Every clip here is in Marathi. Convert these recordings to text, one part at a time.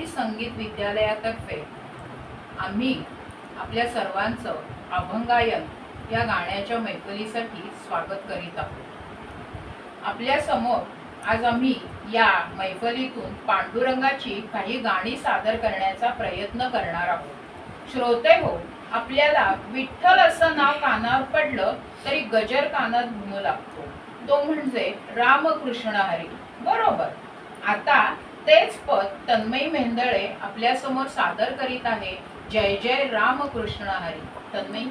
भारती संगीत विद्यालयातर्फे आम्ही आपल्या सर्वांचं अभंगायन या गाण्याच्या मैफलीसाठी स्वागत करीत आहोत। आपल्या समोर आज आम्ही या मैफलीतून पांडुरंगाची काही गाणी सादर करण्याचा प्रयत्न करणार आहोत। श्रोते हो, आपल्याला विठ्ठल असं नाव कानावर पडलं तरी गजर कानात घुमू लागतो, तो म्हणजे रामकृष्ण हरी, बरोबर। आता तेच पद तन्मयी मेंदळे आपल्या समोर सादर करीत आहे। जय जय रामकृष्ण हरी। तन्मयी।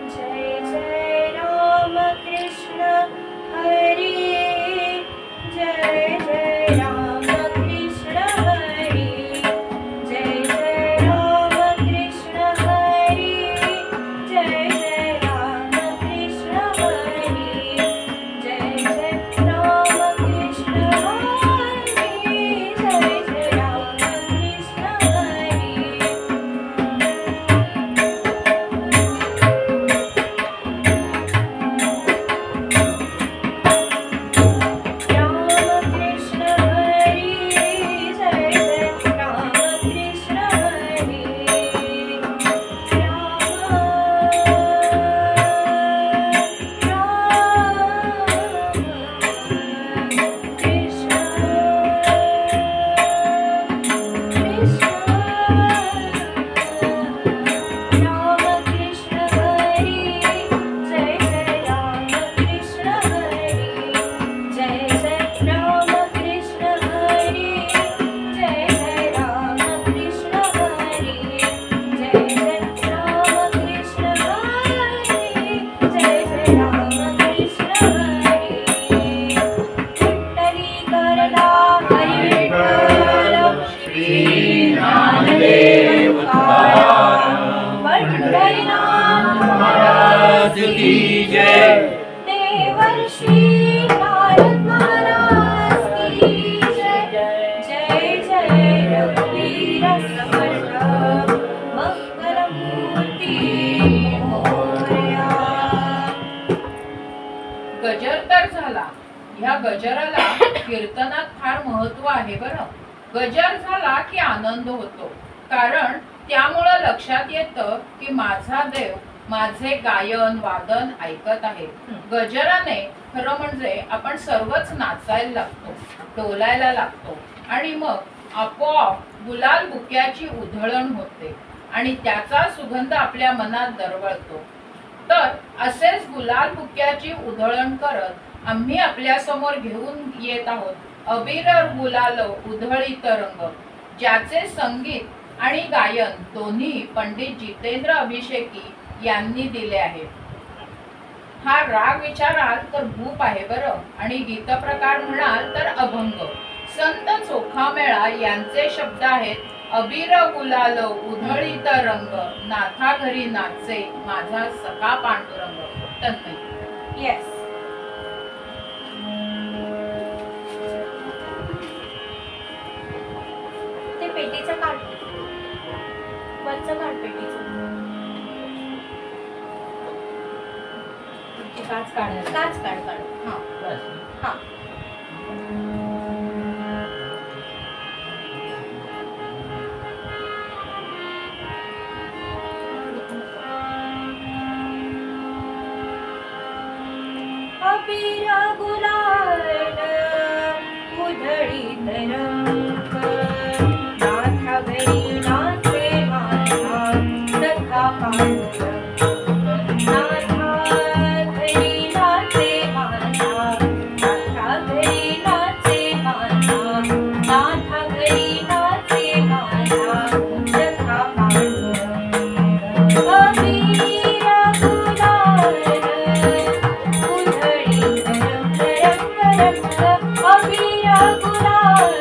जय जय रामकृष्ण हरी, जय जय रामकृष्ण हरी, जय जय रामकृष्ण हरी, जय जय रामकृष्ण हरी, जय जय रामकृष्ण हरी, जय जय रामकृष्ण हरी। गजर तर झाला, ह्या गजराला कीर्तनात फार महत्व आहे बरं। गजर झाला की आनंद होतो, कारण त्यामुळे लक्षात येतं की माझा देव माझे गायन वादन ऐकत आहे। गजराने खरं म्हणजे आपण सर्वच नाचायला लागतो, डोलायला लागतो आणि मग आपोआप गुलाल बुक्याची उधळण होते आणि त्याचा सुगंध आपल्या मनात दरवळतो। तर असेच गुलाल बुक्याची उधळण करत आम्ही आपल्या समोर घेऊन येत आहोत अबीर गुलाल उधळीत रंग, ज्याचे संगीत आणि गायन दोन्ही पंडित जितेंद्र अभिषेकी यांनी दिले आहे। हा राग विचाराल तर भूप आहे बरं, आणि गीतप्रकार म्हणाल तर अभंग। संत चोखामेळा यांचे शब्द आहेत, अबीर गुलाल उधळीत रंग, नाथा घरी नाचे माझा सखा पांडुरंग। तन्मयी। येस, ते पेटीचं काढ, वरचं काढ पेटीचं, काच काढ, काच काढ काढ। हा हा, अबीर गुलाल उधळीत रंग, नाथा घरी नाचे माझा सखा पांडुरंग, नाथा घरी नाचे माझा, नाथा घरी नाचे माझा, नाथा घरी नाचे माझा सखा पांडुरंग। अबीर गुलाल उधळीत रंग, रंग रंग, अबीर गुलाल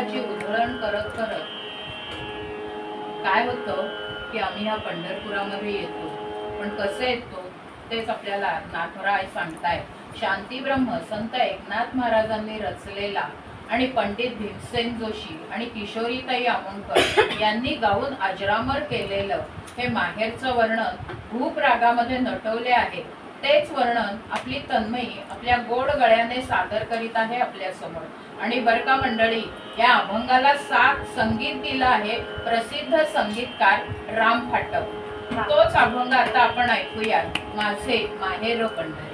अभंगाची उधळण करत करत काय होतं की आम्ही ह्या पंढरपुरामध्ये येतो. पण कसं येतो तेच आपल्याला नाथराय सांगतायत. शांतीब्रह्म संत एकनाथ महाराजांनी रचलेला आणि पंडित भीमसेन जोशी आणि किशोरीताई आमोणकर यांनी गाऊन अजरामर केलेलं हे माहेरचं वर्णन भूप रागामध्ये नटवले आहे. तेच वर्णन आपली तन्मयी आपल्या गोड गळ्याने सादर करीत आहे आपल्या समोर. आणि बरं का मंडळी, या अभंगाला साथ संगीत दिलं आहे प्रसिद्ध संगीतकार राम फाटक. तोच अभंग आता आपण ऐकूया, माझे माहेर पंढरी.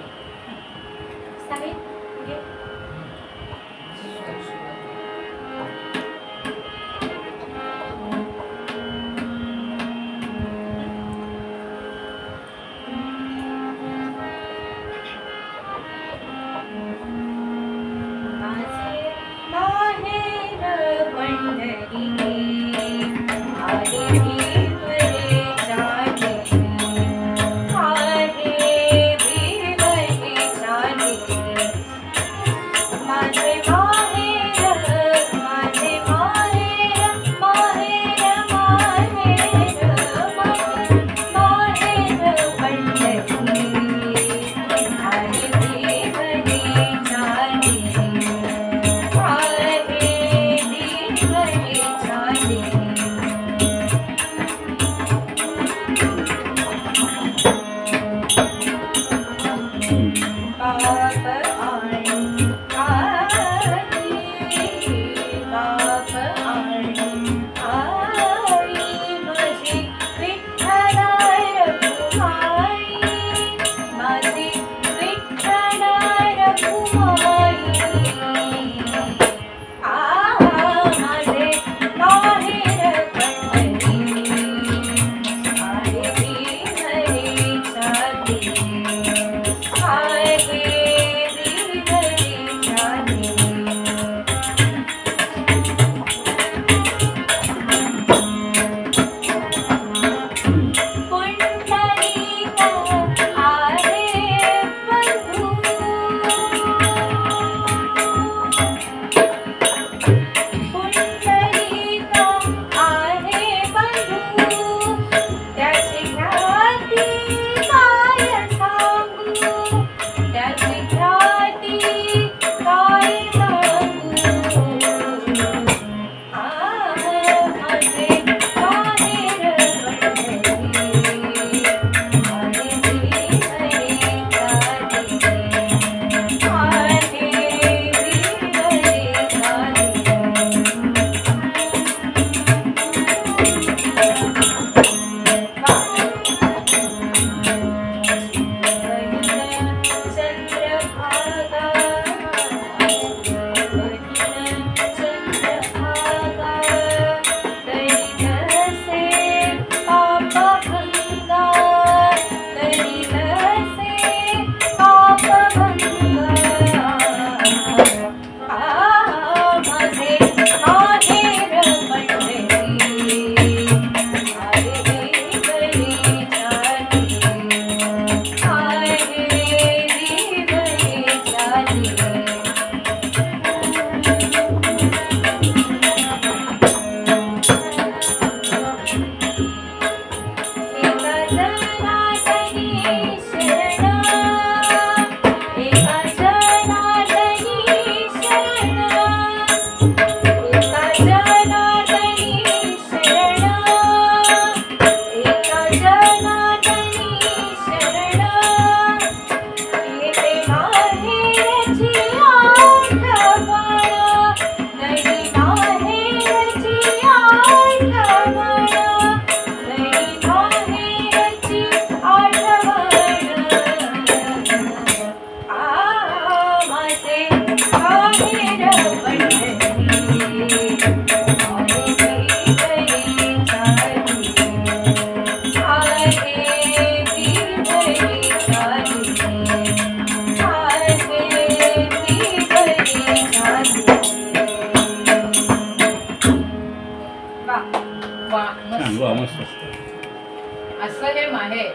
असं हे माहेर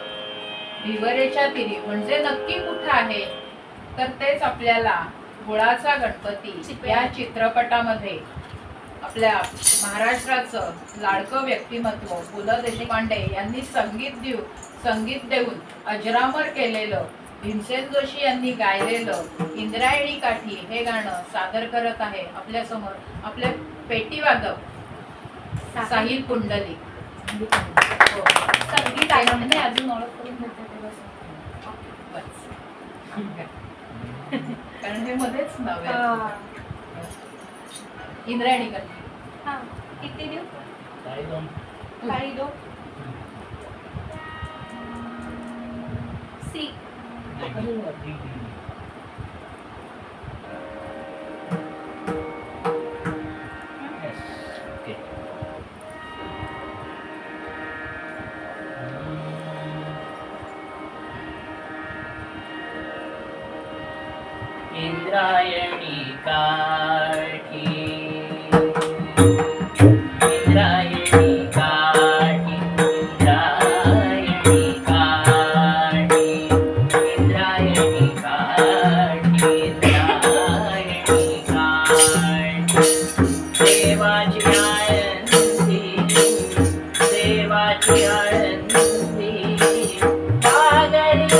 भिवरेच्या तिरी म्हणजे नक्की कुठं आहे तर तेच आपल्याला गुळाचा गणपती या चित्रपटामध्ये आपल्या महाराष्ट्राचं लाडकं व्यक्तिमत्व पु ल देशपांडे यांनी संगीत देऊन अजरामर केलेलं, भीमसेन जोशी यांनी गायलेलं इंद्रायणी काठी हे गाणं सादर करत आहे आपल्या समोर आपले पेटीवादक साहिल पुंडलिक. हो. संगीत आहे म्हणजे अजून ओळख करून देते तेव्हा बस. कारण हे मध्येच नाव आहे. हा. इंद्रायणी काठी. हा. किती देऊ? काही दो सी. इंद्रायणी काठी, इंद्रायणी काठी, इंद्रायणी काठी, इंद्रायणी काठी, इंद्रायणी काठी. देवाची आळंदी, देवाची आळंदी, कागडी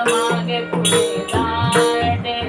मागे पुढे जाणे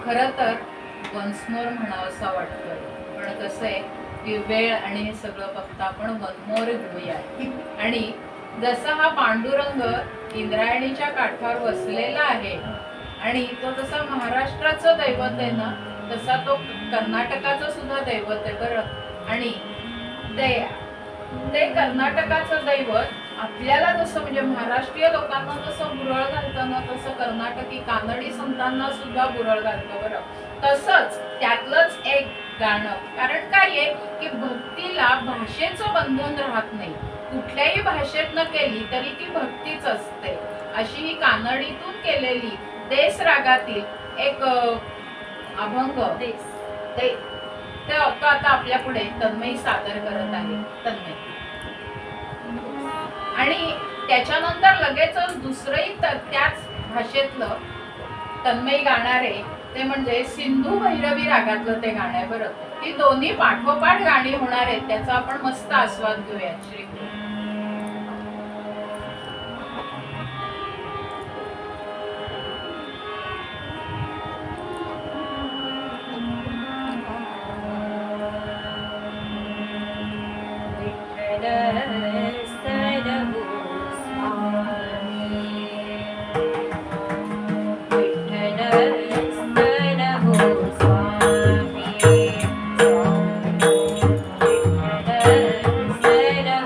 खरं तर वन्स मोर म्हणावंसा वाटतोय, पण कसं आहे की वेळ आणि हे सगळं बघता आपण वन मोर घेऊया. आणि जसा हा पांडुरंग इंद्रायणीच्या काठावर वसलेला आहे आणि तो जसा महाराष्ट्राचं दैवत आहे ना, तसा तो कर्नाटकाचं सुद्धा दैवत आहे बरं. आणि ते कर्नाटकाचं दैवत आपल्याला जसं म्हणजे महाराष्ट्रीय लोकांना जसं बुरळ घालतं ना, तसं कर्नाटकी कानडी संतांना सुद्धा बुरळ घालतं बरं. तसंच त्यातलंच एक गाणं, कारण काय आहे की भक्तीला भाषेचं बंधन राहत नाही, कुठल्याही भाषेतनं केली तरी ती भक्तीच असते. अशी ही कानडीतून केलेली देस रागातील एक अभंग ते आता आपल्या पुढे तन्मयी सादर करत आहे. तन्मयी. आणि त्याच्यानंतर लगेचच दुसरंही त्याच भाषेतलं तन्मयी गाणारे ते म्हणजे सिंधू भैरवी रागातलं ते गाणं आहे बरं. ही दोन्ही पाठोपाठ गाणी होणार आहेत, त्याचा आपण मस्त आस्वाद घेऊया. श्री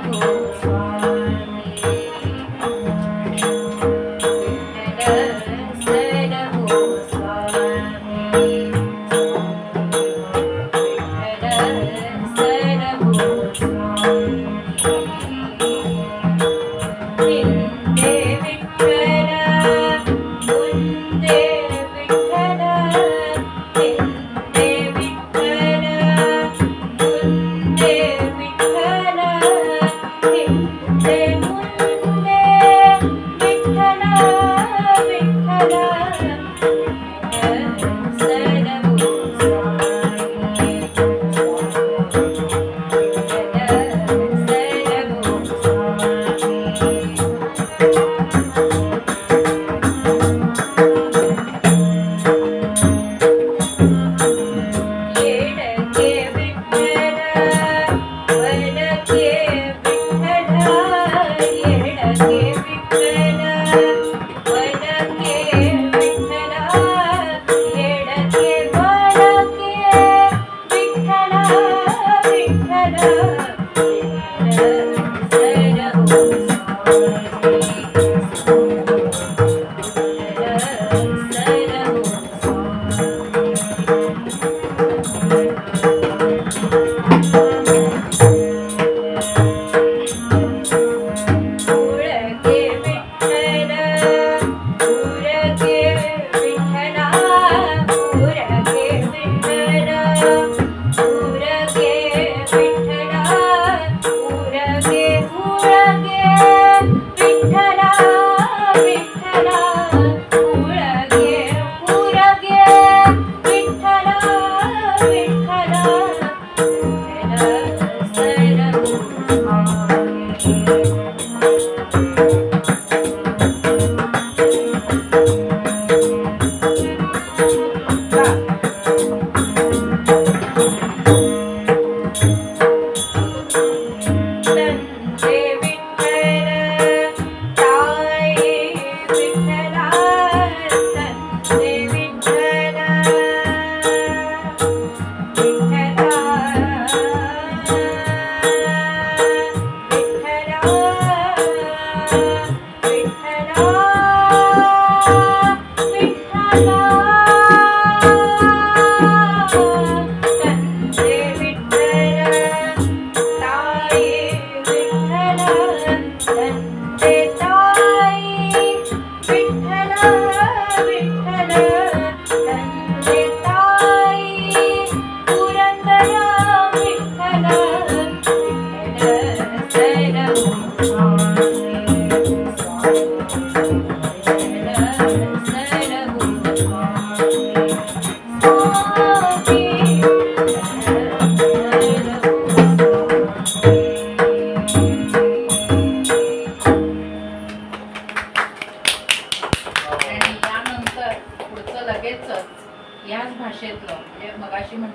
हो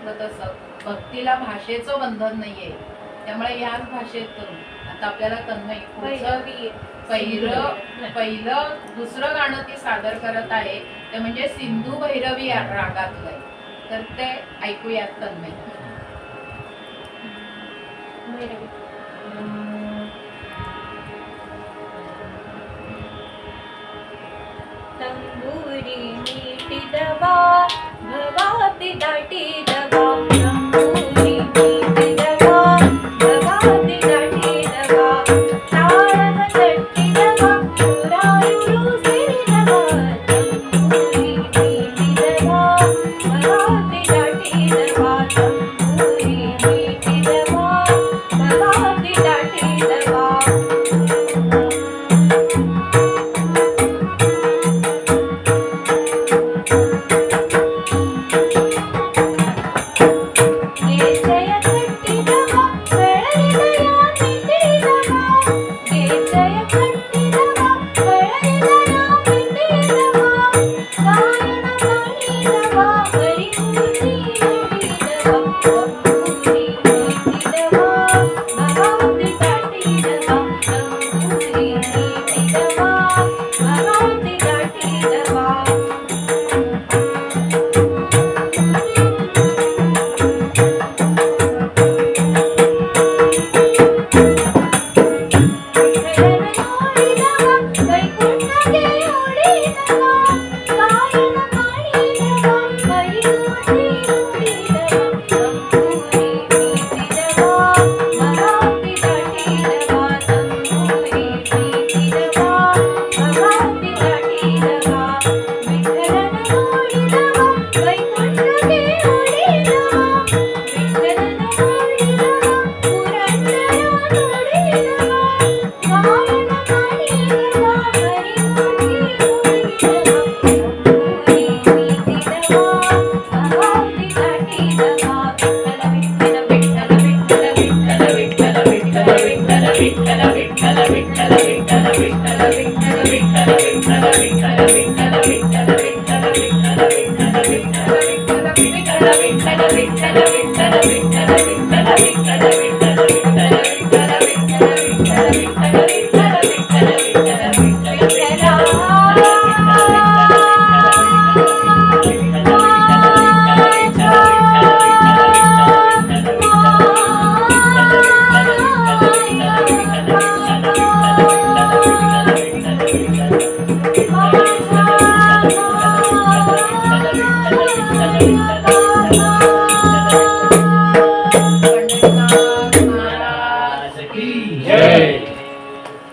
सांगतो तसं भक्तीला भाषेचं बंधन नाहीये, त्यामुळे ह्याच भाषेतून आता आपल्याला तन्मयी पुढचं पहिलं दुसरं गाणं ती सादर करत आहे ते म्हणजे सिंधू भैरवी रागातलं, तर ते ऐकूयात तन्मयी. तंबुरी मीठी दबा भवाती दाटी दबा, तंबुरी मीठी दबा भवाती दाटी दबा, ताळग चट्टी दबा पुरायुरु सिरी दबा, तंबुरी मीठी दबा भवाती दाटी दबा, तंबुरी मीठी दबा भवाती दाटी दबा.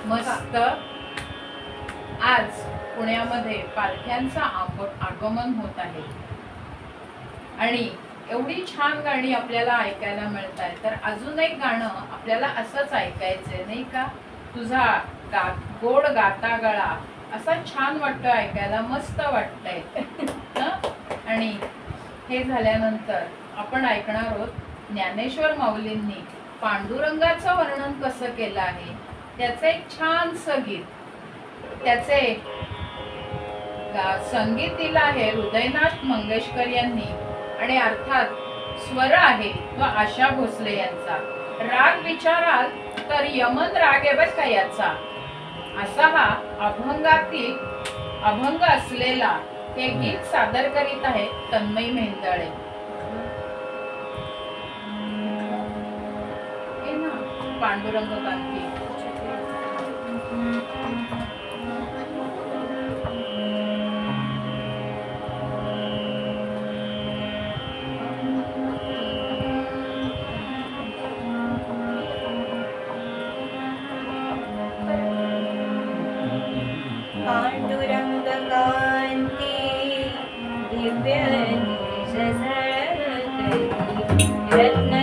मस्त. आज पुण्यामध्ये पालख्यांचं आगमन होत आहे आणि एवढी छान गाणी आपल्याला ऐकायला मिळत आहे, तर अजून एक गाणं आपल्याला असंच ऐकायचंय नाही का? तुझा गोड गाता गळा असा छान वाटतं ऐकायला, मस्त वाटतंय. आणि हे झाल्यानंतर आपण ऐकणार आहोत ज्ञानेश्वर माऊलींनी पांडुरंगाचं वर्णन कसं केलं आहे, त्याचं एक छानसं गीत. त्याचे संगीत दिलं आहे हृदयनाथ मंगेशकर यांनी आणि अर्थात स्वर आहे तो आशा भोसले यांचा. राग विचाराल तर यमन राग आहे बरं का याचा. असा हा अभंग असलेला हे गीत सादर करीत आहे तन्मयी मेहेंदळे. पांडुरंग कांती. पांडुरंग कांती दिव्य रत्न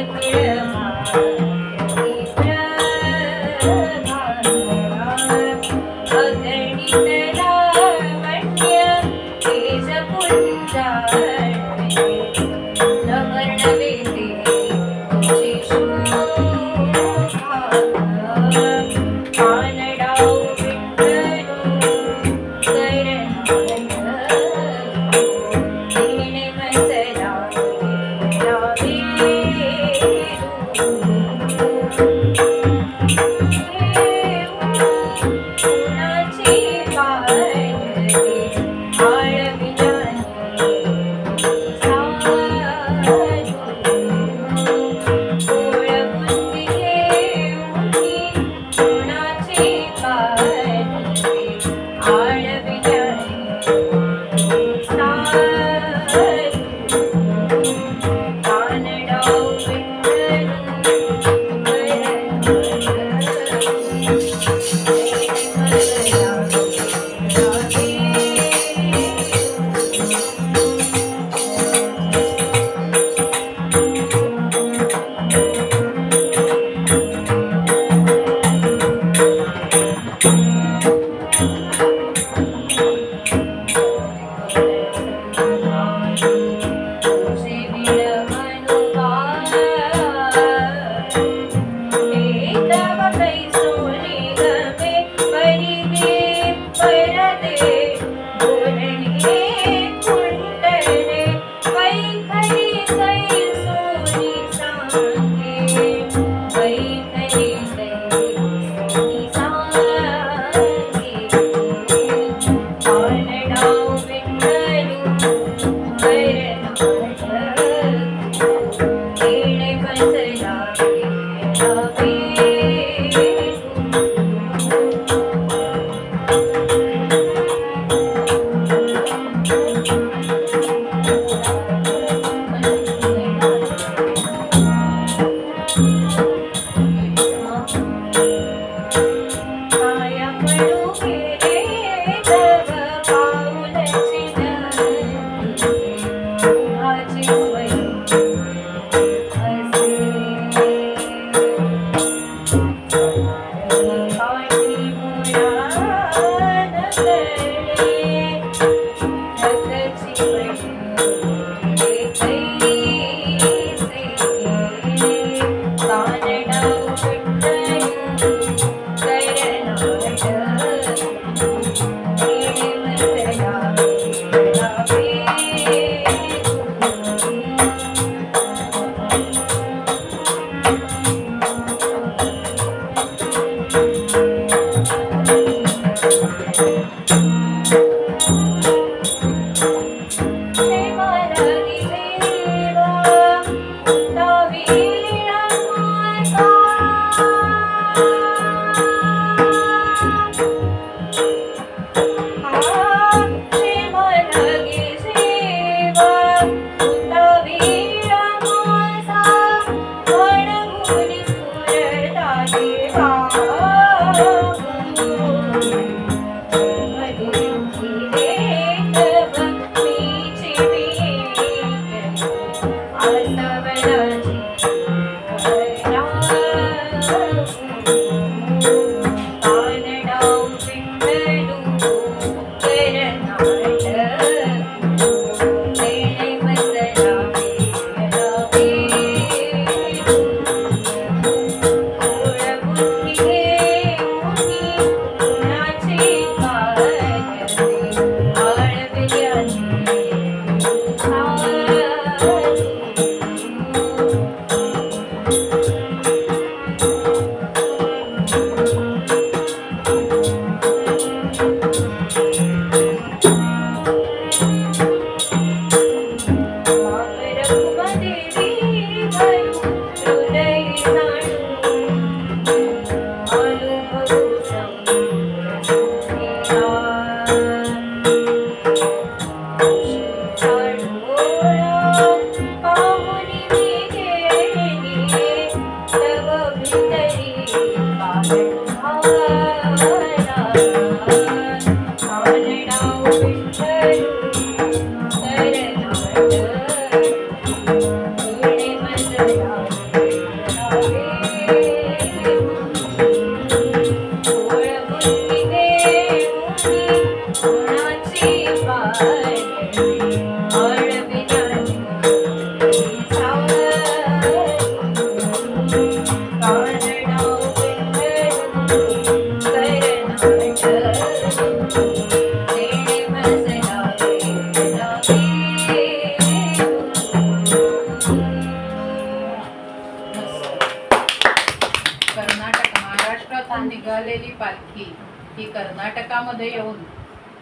येथून निघालेली पालखी ही कर्नाटकामध्ये येऊन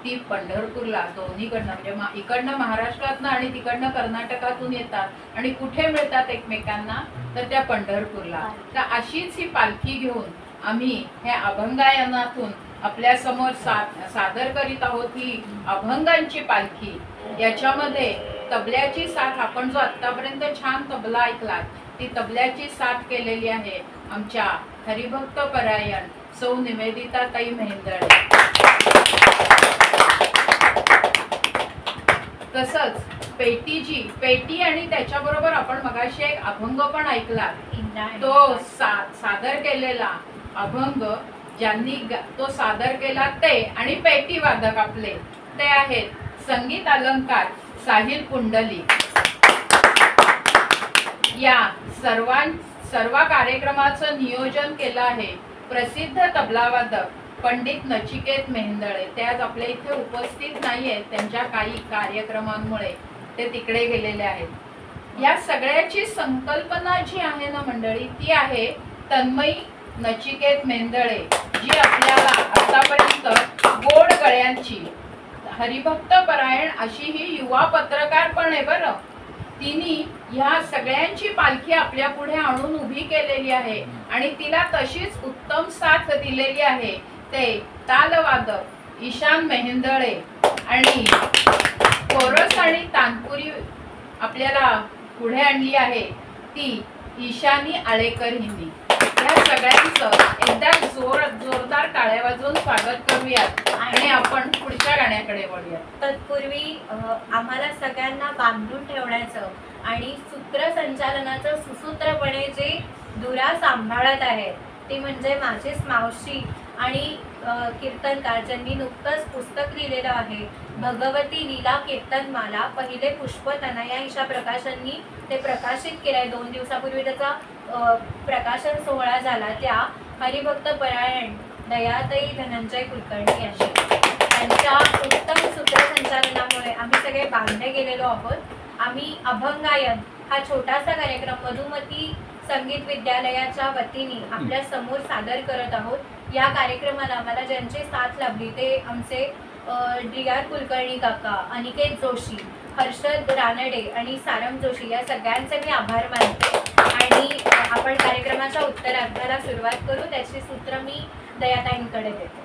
ती पंढरपूरला दोन्हीकडनं म्हणजे इकडनं महाराष्ट्रातनं आणि तिकडनं कर्नाटकातून येतात आणि कुठे मिळतात एकमेकांना तर त्या पंढरपूरला. तर अशीच ही पालखी घेऊन आम्ही ह्या अभंगायनातून आपल्या समोर सादर करीत आहोत ही अभंगांची पालखी. याच्यामध्ये तबल्याची साथ आपण जो आतापर्यंत छान तबला ऐकलात ती तबल्याची साथ केलेली आहे आमच्या हरिभक्त परायण सौ निवेदिता ताई मेहेंदळे. तसंच पेटी आणि त्याच्याबरोबर आपण मगाशी एक अभंग पण ऐकला तो सादर केलेला अभंग ज्यांनी तो सादर केला ते आणि पेटी वादक आपले ते आहेत संगीत अलंकार साहिल पुंडली. या सर्व कार्यक्रमाचं नियोजन केलं आहे प्रसिद्ध तबलावादक पंडित नचिकेत मेहेंदळे. ते आज आपल्या इथे उपस्थित नाहीयेत, त्यांच्या काही कार्यक्रमांमुळे ते तिकडे गेलेले आहेत. या सगळ्याची संकल्पना जी आहे ना मंडळी ती आहे तन्मयी नचिकेत मेहेंदळे, जी आपल्याला आतापर्यंत गोड गळ्यांची हरिभक्त परायण अशी ही युवा पत्रकार पण आहे बरं. तिने ह्या सगळ्यांची पालखी आपल्या पुढे आणून उभी केलेली आहे आणि तिला तशीच उत्तम साथ दिलेली आहे ते तालवादक ईशान मेहेंदळे आणि कोरस आणि तानपुरी आपल्याला पुढे आणली आहे ती ईशानी आळेकर हिंदी. या सगळ्यांचं एकदा जोरदार टाळ्या वाजवून स्वागत करूयात आणि आपण पुढच्या गाण्याकडे वळूयात. तत्पूर्वी आम्हाला सगळ्यांना बांधून ठेवण्याचं आणि सूत्रसंचालनाचं सुसूत्रपणे जे धुरा सांभाळत आहेत ते म्हणजे माझीच मावशी आणि कीर्तनकार ज्यांनी नुकतंच पुस्तक लिहिलेलं आहे भगवती लीला कीर्तनमाला पहिले पुष्प तनया ईशा प्रकाशननी ते प्रकाशित केलंय. 2 दिवसापूर्वी त्याचा प्रकाशन सोहळा झाला. त्या हरिभक्त परायण दयाताई धनंजय कुलकर्णी यांनी त्यांच्या उत्तम सूत्रसंचालनामुळे आम्ही सगळे बांधले गेलेलो आहोत. आम्ही अभंगायन हा छोटासा कार्यक्रम मधुमती संगीत विद्यालयाच्या वतीने आपल्या समोर सादर करत आहोत. या कार्यक्रमाला आम्हाला ज्यांची साथ लाभली ते आमचे DR कुलकर्णी काका, अनिकेत जोशी, हर्षद रानडे आणि सारंग जोशी या सगळ्यांचे मी आभार मानते. आणि आपण कार्यक्रमाच्या उत्तरार्धाला सुरुवात करू. त्याची सूत्र मी दयाताईंकडे देते.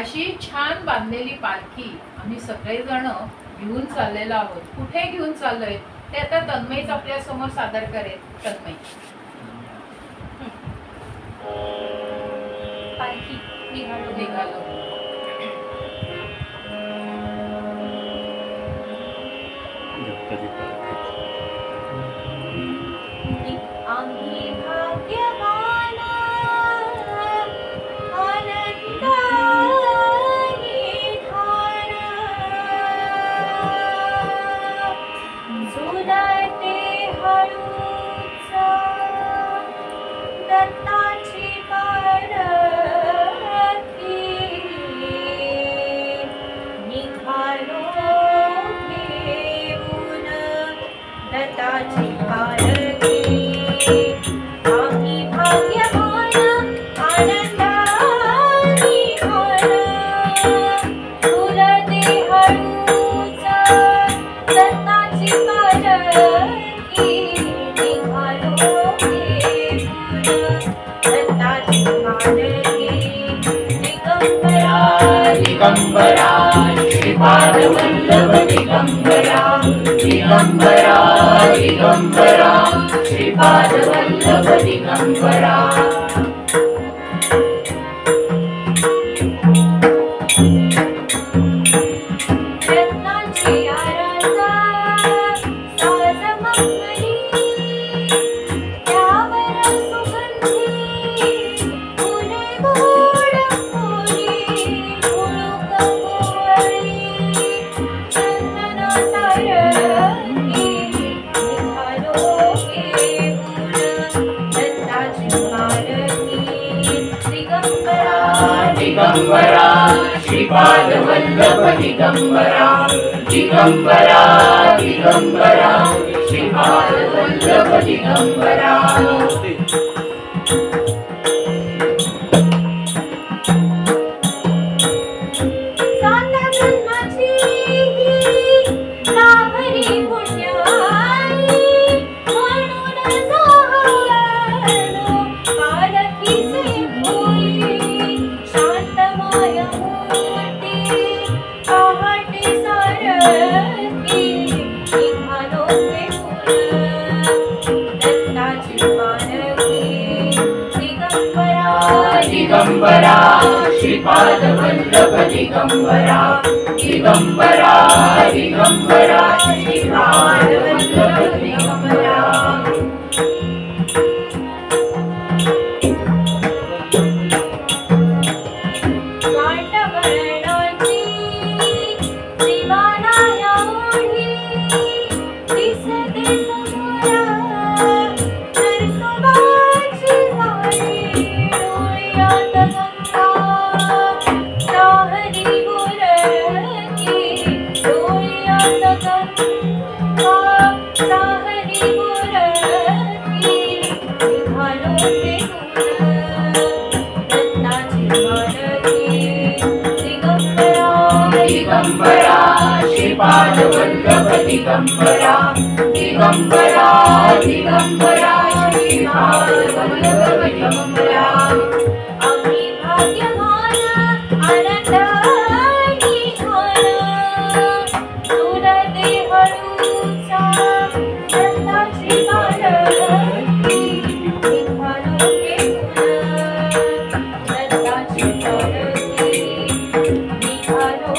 अशी छान बांधलेली पालखी आम्ही सगळेजण घेऊन चाललेलो आहोत. कुठे घेऊन चाललोय ते आता तन्मयीच आपल्या समोर सादर करेल. तन्मयी पालखी निघालो. आम्ही भाग्यवान आनंदाने ठाण झुलते हळूच दत्ताची पालखी निघालो घेऊन दत्ताची पालखी. आम्ही भाग्यवान आनंदाने ठाण झुलते हळूच दत्ताची पालखी निघालो घेऊन दत्ताची पालखी. दिगंबरा श्रीपाद वल्लभ दिगंबरा दिगंबरा दिगंबरा श्रीपाद वल्लभ दिगंबरा. रत्नांची आरासा साज मंगली त्यावर सुगंधी फुले गोड फुली फुलुक मोहळी चंदन सारंगी निघालो घेऊन दत्ताची पालखी. दिगंबरा दिगंबरा श्रीपाद वल्लभ दिगंबरा दिगंबरा दिगंबरा श्रीपाद वल्लभ दिगंबरा. श्रीपाद वल्लभ दिगंबरा दिगंबरा दिगंबरा श्रीपाद वल्लभ दिगंबरा दिगंबरा श्रीपाद वल्लभ दिगंबरा दिगंबरा दिगंबरा श्रीपाद वल्लभ दिगंबरा आम्ही भाग्यवान आनंदाने घन तुला देहळूचा दत्ताची पालखी निघालो घेऊन दत्ताची पालखी निघालो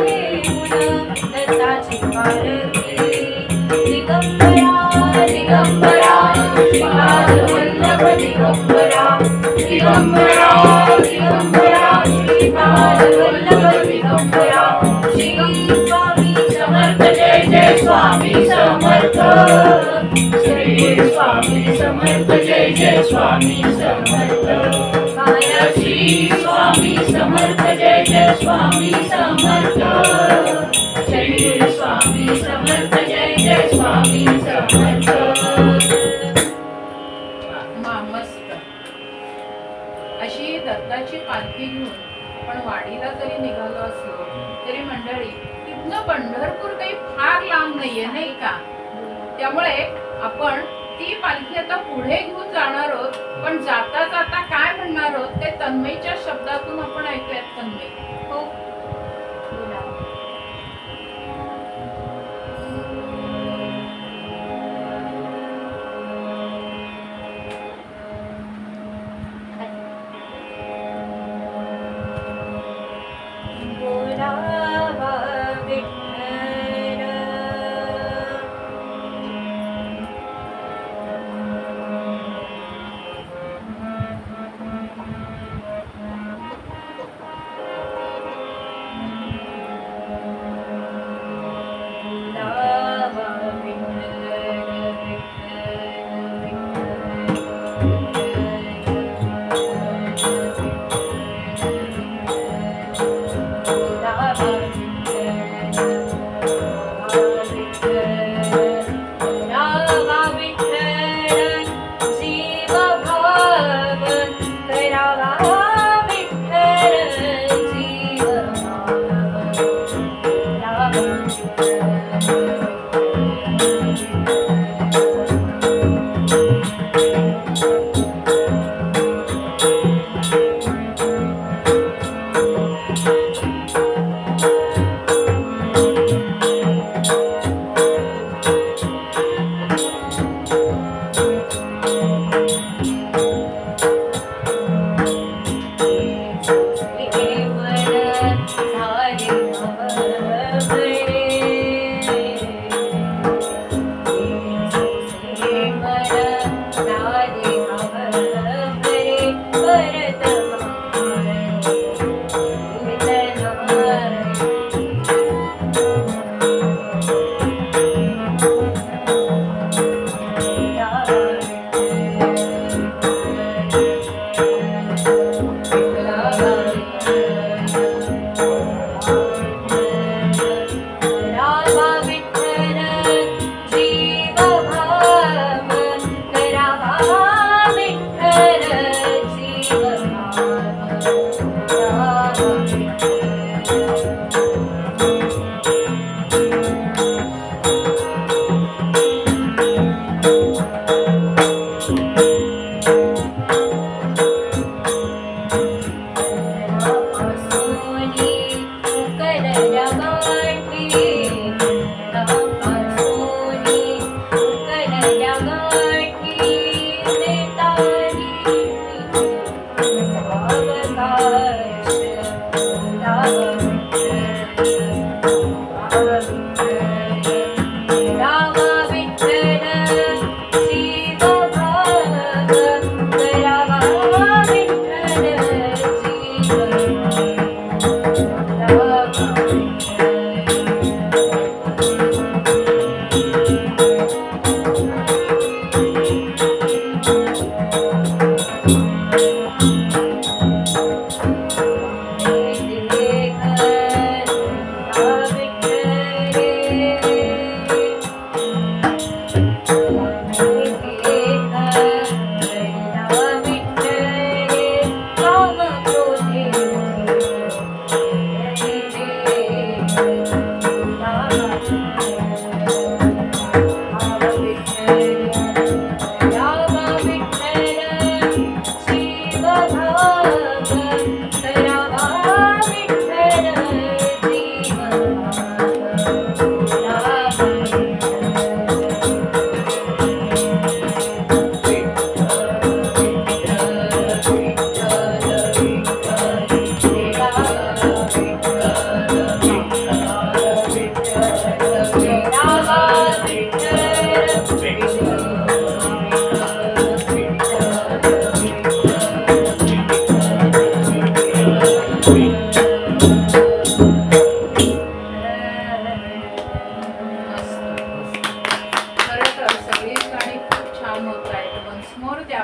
घेऊन दत्ताची पालखी दिगंबरा दिगंबरा श्रीपाद वल्लभ दिगंबरा दिगंबरा दिगंबरा श्रीपाद वल्लभ दिगंबरा श्री स्वामी समर्थ जय जय स्वामी समर्थ श्री स्वामी समर्थ जय जय स्वामी समर्थ श्री स्वामी समर्थ जय जय स्वामी समर्थ श्री स्वामी समर्थ जय जय स्वामी समर्थ मस्त. अशी दत्ताची पालखी घेऊन आपण वाडीला जरी निघालो असलो तरी मंडळी तिथनं पंढरपूर काही फार लांब नाहीये नाही का. त्यामुळे आपण ती पालखी आता पुढे घेऊन जाणार आहोत. पण जाता जाता काय म्हणणार आहोत ते तन्मयच्या शब्दातून आपण ऐकूयात. तन्मय हो बोला. बोलावा विठ्ठल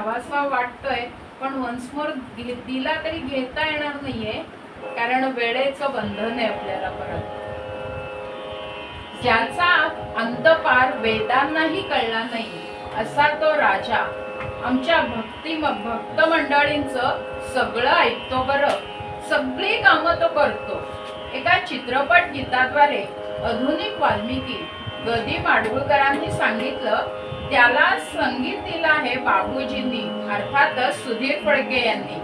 घ्यावासा वाटतोय, पण वन्स मोर दिला तरी घेता येणार नाहीये, कारण वेळेचं बंधन आहे आपल्याला परत. ज्याचा अंतपार वेदांनाही कळला नाही असा तो राजा आमच्या भक्त मंडळींचं सगळं ऐकतो बरं, सगळी कामं तो करतो. एका चित्रपट गीताद्वारे आधुनिक वाल्मिकी गदी माडगुळकरांनी सांगितलं, त्याला संगीत दिलं आहे बाबूजींनी, अर्थातच सुधीर फडके यांनी.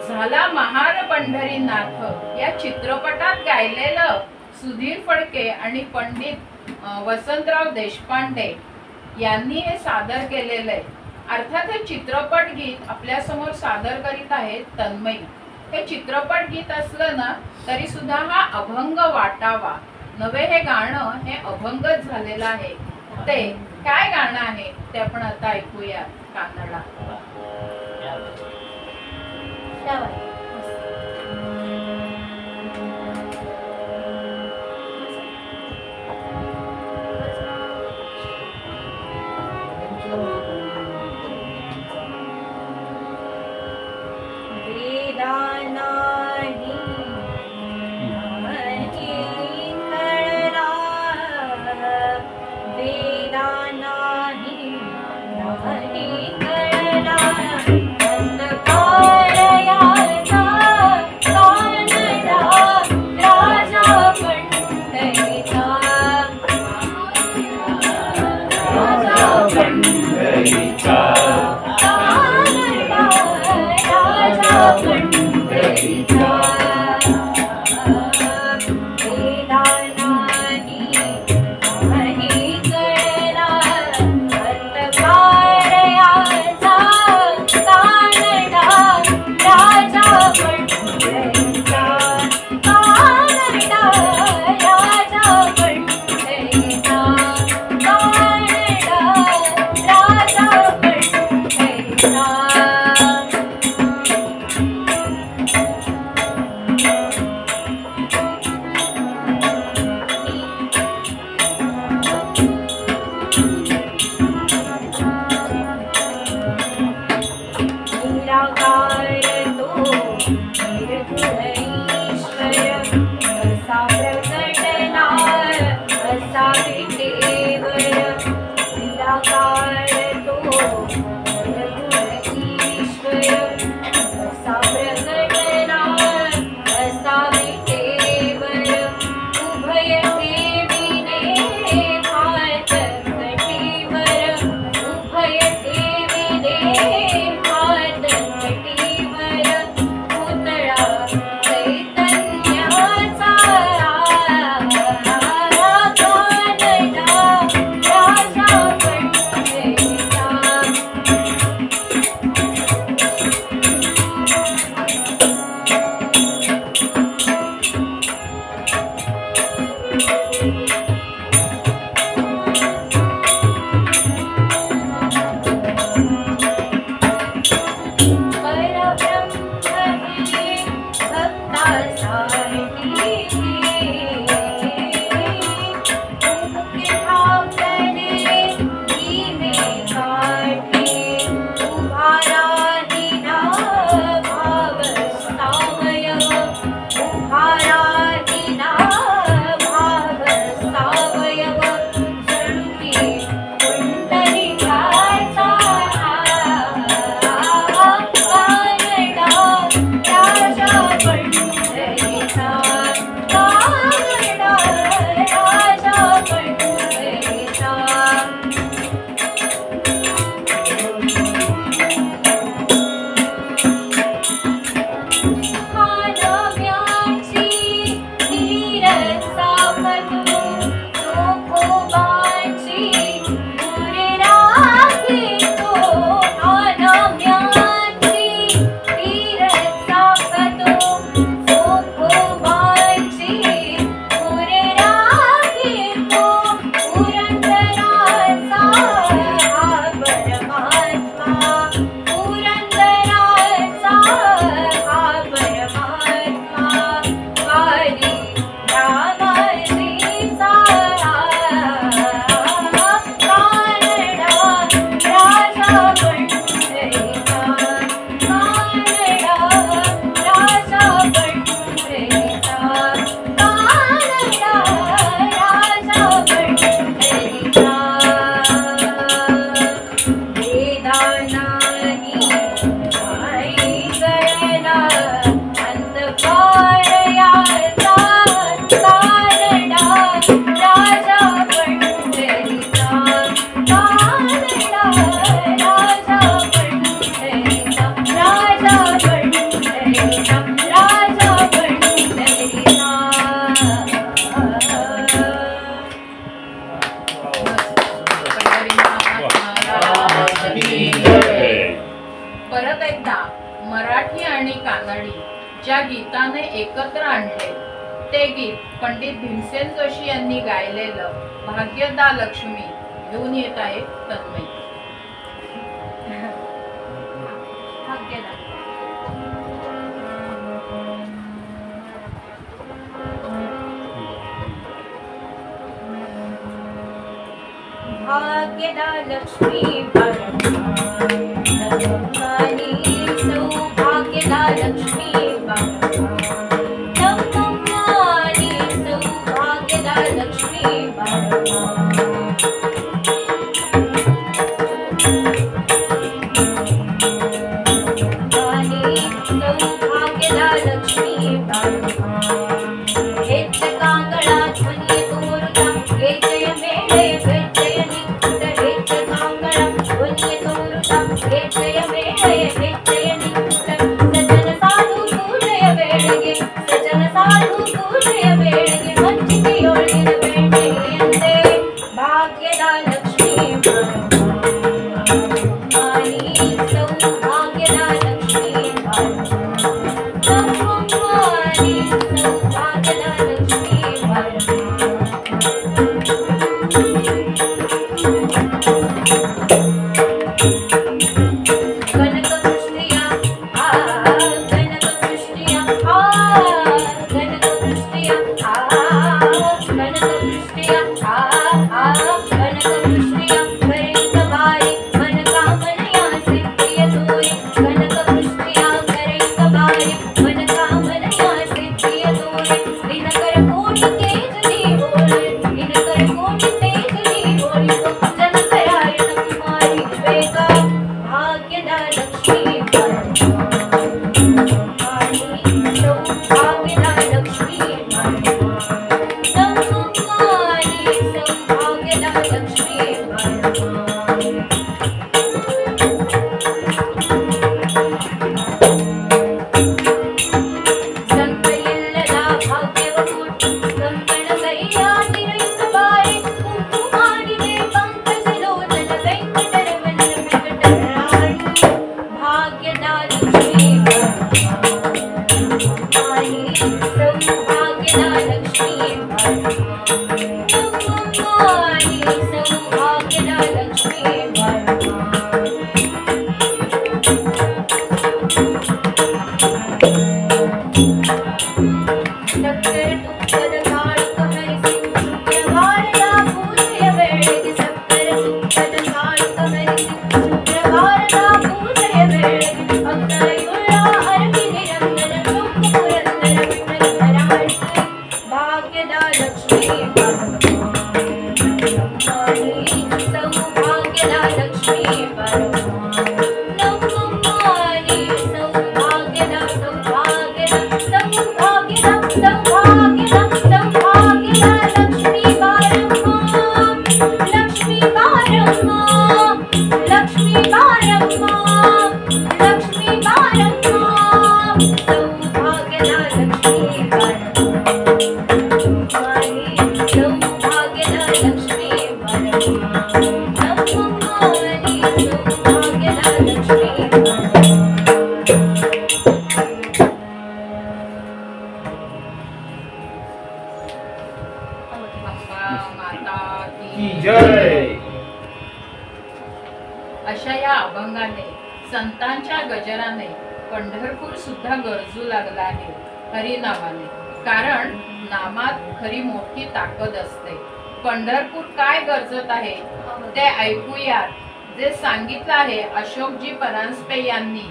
झाला महार पंढरीनाथ या चित्रपटात गायलेलं सुधीर फडके आणि पंडित वसंतराव देशपांडे यांनी हे सादर केलेलं आहे. अर्थात हे चित्रपट गीत आपल्या समोर सादर करीत आहेत तन्मयी. हे चित्रपट गीत असलं ना तरी सुद्धा हा अभंग वाटावा नवे, हे गाणं हे अभंगच झालेलं आहे. ते काय गाणं आहे ते आपण आता ऐकूया कानडा. मराठी आणि कानडी ज्या गीताने एकत्र आणले ते गीत पंडित भीमसेन जोशी यांनी गायलेलं भाग्यदा लक्ष्मी घेऊन येत आहे तन्मयी. भाग्यदा. भाग्यदा लक्ष्मी बाळानी सौभाग्यदा लक्ष्मी बाळानी सौभाग्यदा लक्ष्मी बाळानी सौभाग्यदा लक्ष्मी हेच कांगडात म्हणे तोरुता हे जय मेळे जय निकुट हेच कांगडात म्हणे तोरुता हे जय मेळे जय निकुट सजन साधू पूजय बेळगे सजन साधू पूजय बेळगे वंचिते योळिन बेळगे भाग्यदा लक्ष्मी बाळानी सौभाग्यदा लक्ष्मी बाळानी सौभाग्यदा लक्ष्मी कनकवृष्टिया कनकवृष्टिया कनकवृष्टिया कनकवृष्टिया कनकवृष्टिया करैक बारी मनकामनया सिद्धिय तोरी कनकवृष्टिया करैक बारी मनकामनया सिद्धिय तोरी दिनकर कोटि तेज दी बोले दिनकर कोटि तेज दी बोली जन करायण कुमारी वेगा भाग्यदा लक्ष्मी बाळानी सौभाग्यदा लक्ष्मी बाळानी सौभाग्यदा लक्ष्मी बाळानी संकलिल्लदा भाग्यवकूट कंकण कैया तिरैक बारे कुंकुमाडिले पंकज लोचन वेंकटरमण वेंकटराणी भाग्यदा लक्ष्मी बाळानी सौभाग्यदा लक्ष्मी बाळानी सौभाग्यदा लक्ष्मी बाळानी सक्कर तुपद काळुक हरिसी शुक्रवारदा पूजय बेळगे सक्कर तुपद काळुक हरिसी शुक्रवारदा पूजय बेळगे अग्नयुळा हरकी निरंजन चुक पुरंदर विठ्ठल हराळी भाग्यदा लक्ष्मी बाळानी सौभाग्यदा लक्ष्मी बाळानी सौभाग्यदा सौभाग्यदा सौभाग्यदा सौभाग्यदा सौभाग्यदा लक्ष्मी बाळम्मा लक्ष्मी बाळम्मा लक्ष्मी बाळम्मा लक्ष्मी बाळम्मा सौभाग्यदा लक्ष्मी बाळम्मा सौभाग्यदा लक्ष्मी बाळम्मा सौभाग्यदा लक्ष्मी अंबा माता की की जय. अशा या अभंगाने संतांच्या गजराने पंढरपूर सुद्धा गरजू लागला आहे हरिनामाने. कारण नामात खरी मोठी ताकद असते. पंढरपूर काय गरजत आहे ते ऐकूयात. जे सांगितलं आहे अशोकजी परांजपे यांनी,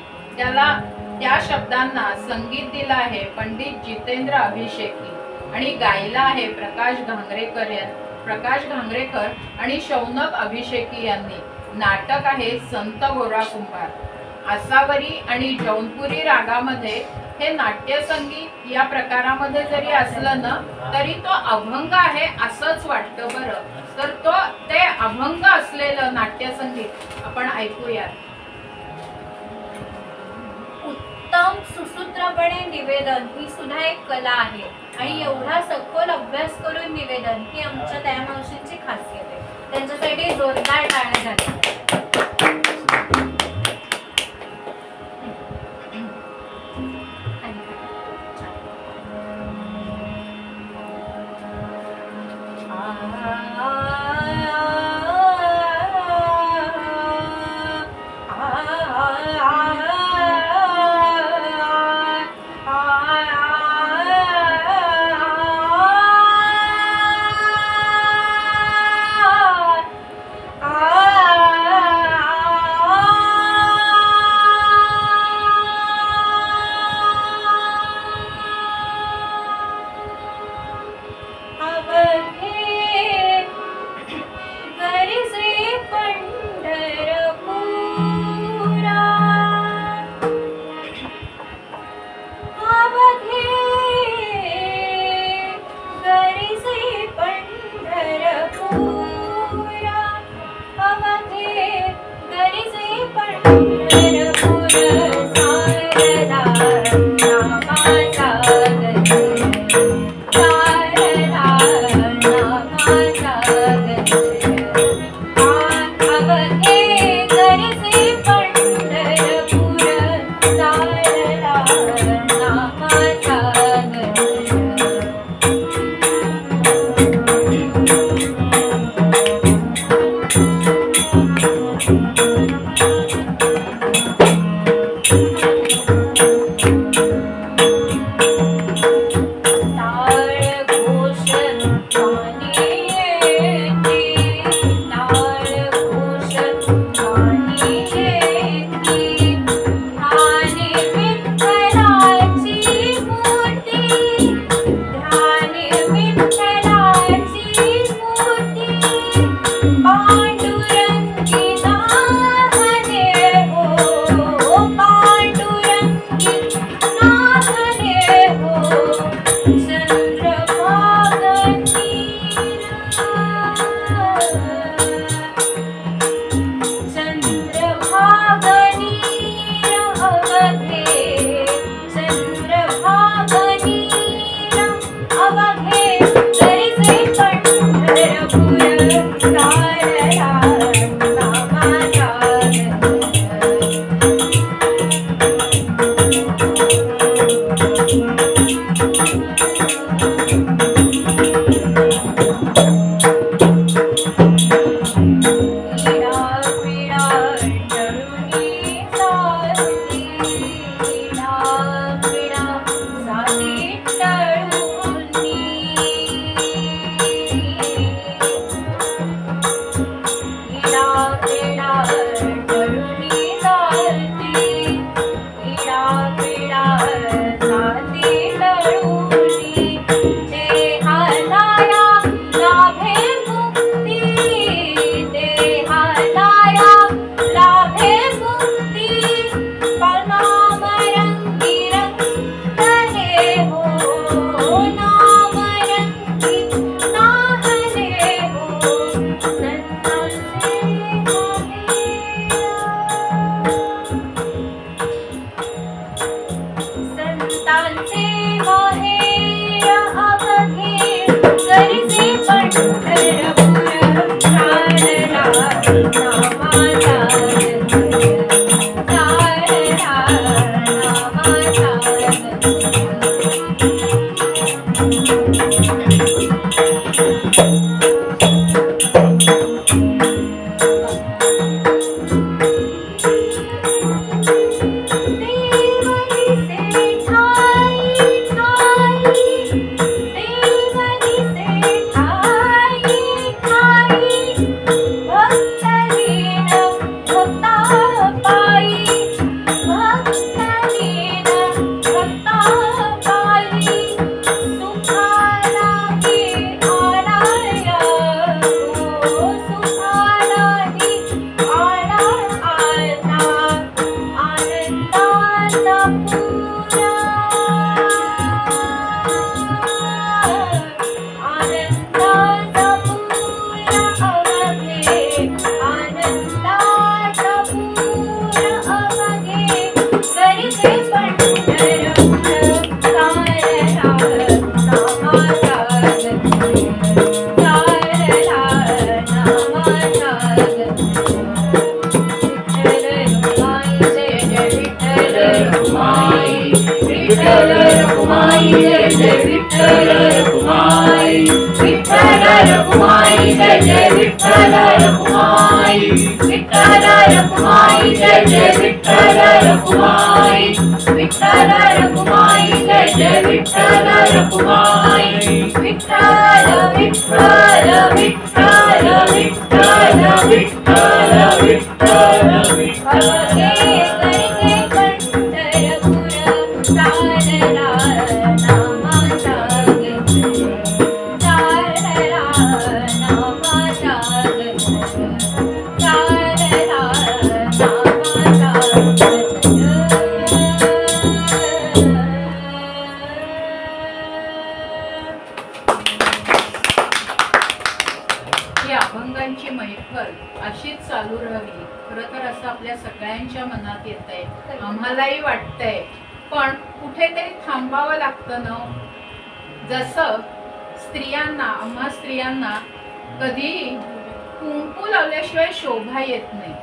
त्या शब्दांना संगीत दिलं आहे पंडित जितेंद्र अभिषेकी आणि गायला आहे प्रकाश घांगरेकर आणि शौनक अभिषेकी यांनी. नाटक आहे संत गोरा कुंभार. आसावरी आणि जौनपुरी रागामध्ये हे नाट्यसंगीत या प्रकारामध्ये जरी असलं ना तरी तो अभंग आहे असंच वाटतं बरं. तर ते अभंग असलेलं नाट्यसंगीत आपण ऐकूयात. उत्तम सुसूत्रपणे निवेदन ही सुद्धा एक कला आहे आणि एवढा सखोल अभ्यास करून निवेदन ही आमच्या त्या मावशींची खासियत आहे. त्यांच्यासाठी जोरदार टाळ्या झाल्या. विठ्ठल रखुमाई जय जय विठ्ठल रखुमाई विठ्ठल रखुमाई जय जय विठ्ठल रखुमाई विठ्ठल रखुमाई जय जय विठ्ठल रखुमाई विठ्ठल रखुमाई जय जय विठ्ठल रखुमाई विठ्ठल विठ्ठल विठ्ठल विठ्ठल विठ्ठल विठ्ठल विठ्ठल ही अभंगांची मैफल अशीच चालू राहावी खरं तर असं आपल्या सगळ्यांच्या मनात येतंय, आम्हालाही वाटतंय, पण कुठेतरी थांबावं लागतं ना. जसं स्त्रियांना, आम्हा स्त्रियांना कधी कुंकू लावल्याशिवाय शोभा येत नाही.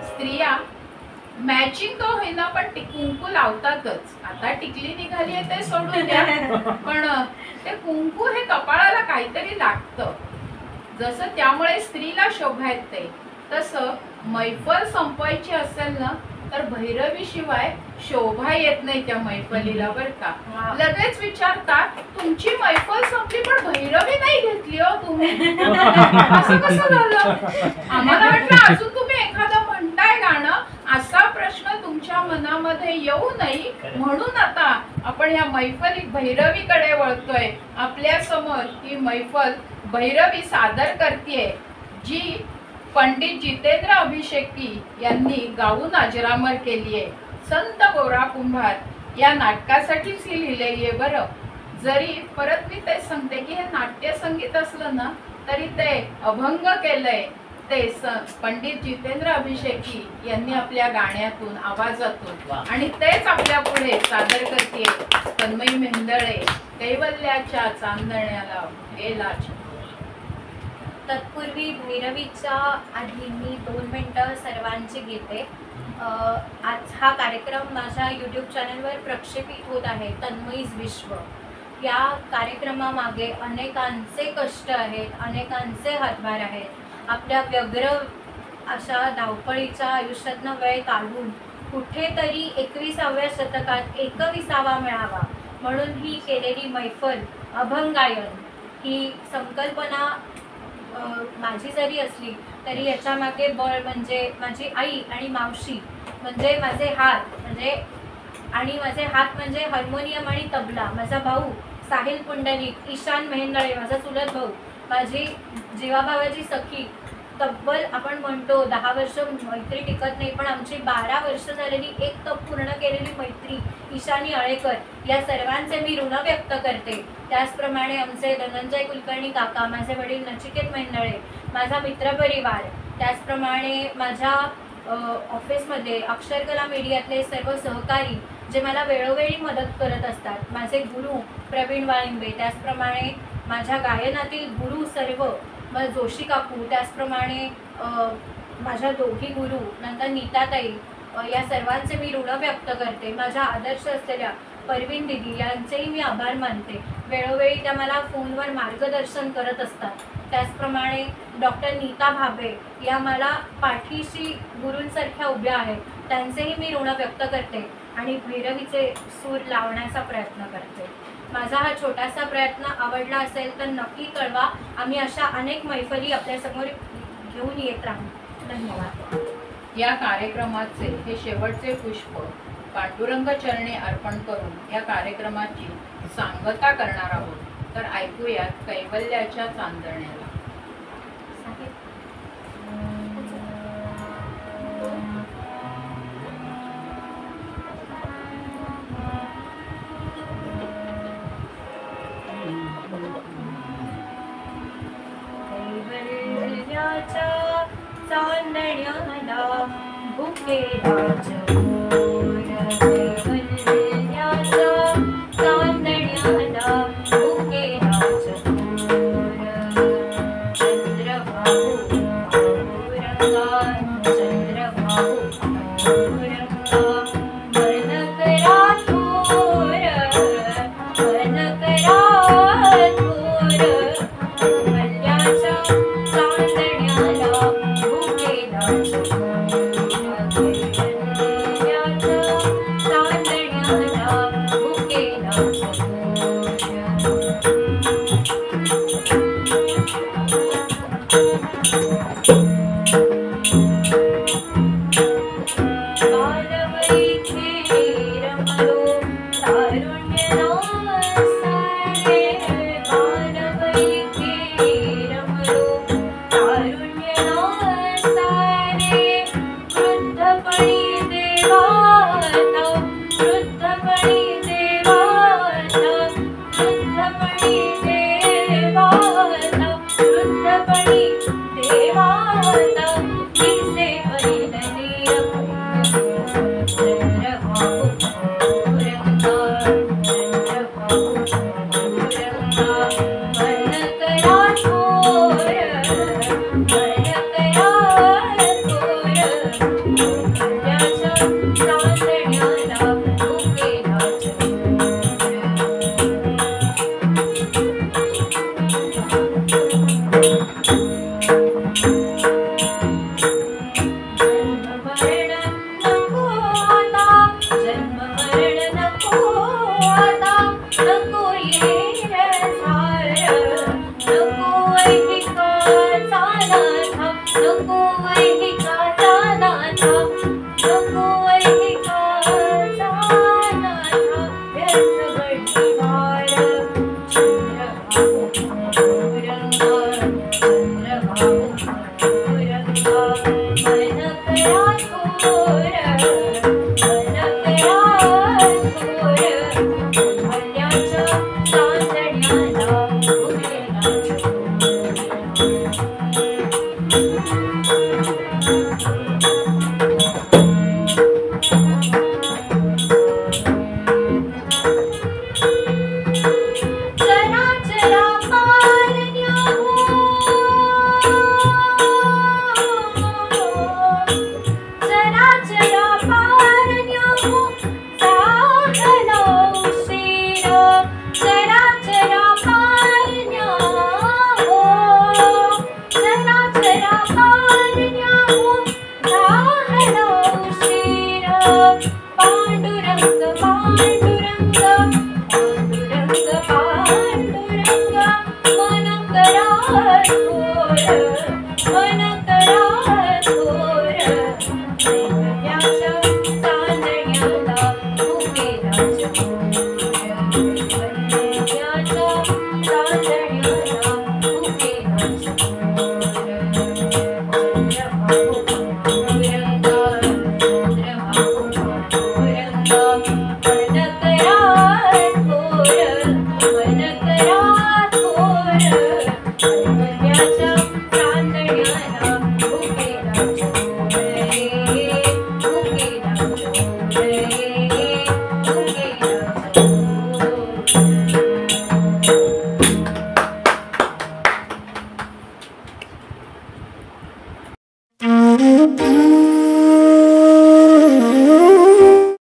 स्त्रिया मॅचिंग तो होईना पण कुंकू लावतातच. आता टिकली निघाली आहे ते सोडून द्या, पण ते कुंकू हे कपाळाला काहीतरी लागतं. जसं त्यामुळे स्त्रीला शोभा येते, तसं मैफल संपवायची असेल ना तर भैरवी शिवाय शोभा येत नाही त्या मैफलीला, बर का. लगेच विचारतात तुमची मैफल संपली पण भैरवी नाही घेतली हो तुम्ही, असं कसं झालं. आम्हाला वाटलं अजून तुम्ही एखादं म्हणताय गाणं, असा प्रश्न तुमच्या मनामध्ये येऊ नये म्हणून आता आपण या मैफली भैरवीकडे वळतोय. आपल्या समोर ही मैफल भैरवी सादर करतेय, जी पंडित जितेंद्र अभिषेकी यांनी गाऊन अजरामर केली आहे. संत गोरा कुंभार या नाटकासाठीच ही लिहिलेली आहे बरं. जरी परत मी तेच सांगते की हे नाट्य संगीत असलं ना तरी ते अभंग केलंय ते पंडित जितेंद्र अभिषेकी यांनी आपल्या गाण्यातून, आवाजातून, आणि तेच आपल्या पुढे सादर करते तन्मयी मेंदळे. कैवल्याच्या चांदण्याला गेला. तत्पूर्वी भैरवीच्या आधी मी 2 मिनिटं सर्वांची घेते. आज हा कार्यक्रम माझ्या यूट्यूब चॅनलवर प्रक्षेपित होत आहे, तन्मयीच विश्व. या कार्यक्रमामागे अनेकांचे कष्ट आहेत, अनेकांचे हातभार आहेत. आपल्या व्यग्र अशा धावपळीच्या आयुष्यातनं वेळ काढून कुठेतरी 21व्या शतकात 21वा मिळावा म्हणून ही केलेली मैफल अभंगायन ही संकल्पना माझी जरी असली तरी याच्यामागे बळ म्हणजे माझी आई आणि मावशी, म्हणजे माझे हात, माझे हात म्हणजे हार्मोनियम आणि तबला, माझा भाऊ साहिल पुंडलिक, ईशान मेहेंदळे माझा चुलत भाऊ, माझी जीवाभावाची सखी. तब्बल आपण म्हणतो 10 वर्ष मैत्री टिकत नाही, पण आमची 12 वर्ष झालेली एक तप पूर्ण केलेली मैत्री ईशानी अळेकर, या सर्वांचे मी ऋण व्यक्त करते. त्याचप्रमाणे आमचे धनंजय कुलकर्णी काका, माझे वडील नचिकेत मेंदळे, माझा मित्रपरिवार, त्याचप्रमाणे माझ्या ऑफिसमध्ये अक्षरकला मीडियातले सर्व सहकारी जे मला वेळोवेळी मदत करत असतात, माझे गुरु प्रवीण वाळिंबे, त्याचप्रमाणे माझ्या गायनातील गुरु सर्व जोशी काकू, त्याचप्रमाणे माझ्या दोघी गुरु नंतर नीताताई, या सर्वांचे मी ऋण व्यक्त करते. माझ्या आदर्श असलेल्या परवीन दिदी यांचेही मी आभार मानते. वेळोवेळी त्या मला फोनवर मार्गदर्शन करत असतात. त्याचप्रमाणे डॉक्टर नीता भाबे या मला पाठीशी गुरूंसारख्या उभ्या आहेत, त्यांचेही मी ऋण व्यक्त करते आणि भैरवीचे सूर लावण्याचा प्रयत्न करते. माझा हा छोटासा प्रयत्न आवडला असेल तर नक्की कळवा. आम्ही अशा अनेक मैफली आपल्यासमोर घेऊन येत राहू. धन्यवाद. या कार्यक्रमाचे हे शेवटचे पुष्प पांडुरंग चरणी अर्पण करून या कार्यक्रमाची सांगता करणार आहोत. तर ऐकूयात कैवल्याच्या चांदण्याला. चांदण्याला भुकेलाच्या मोर, कैवल्याच्या चांदण्याला भुकेलाच्या मोर. चंद्रभाऊ पांडुरंगा, चंद्रभाऊ पांडुरंगा, मन करा थोर ग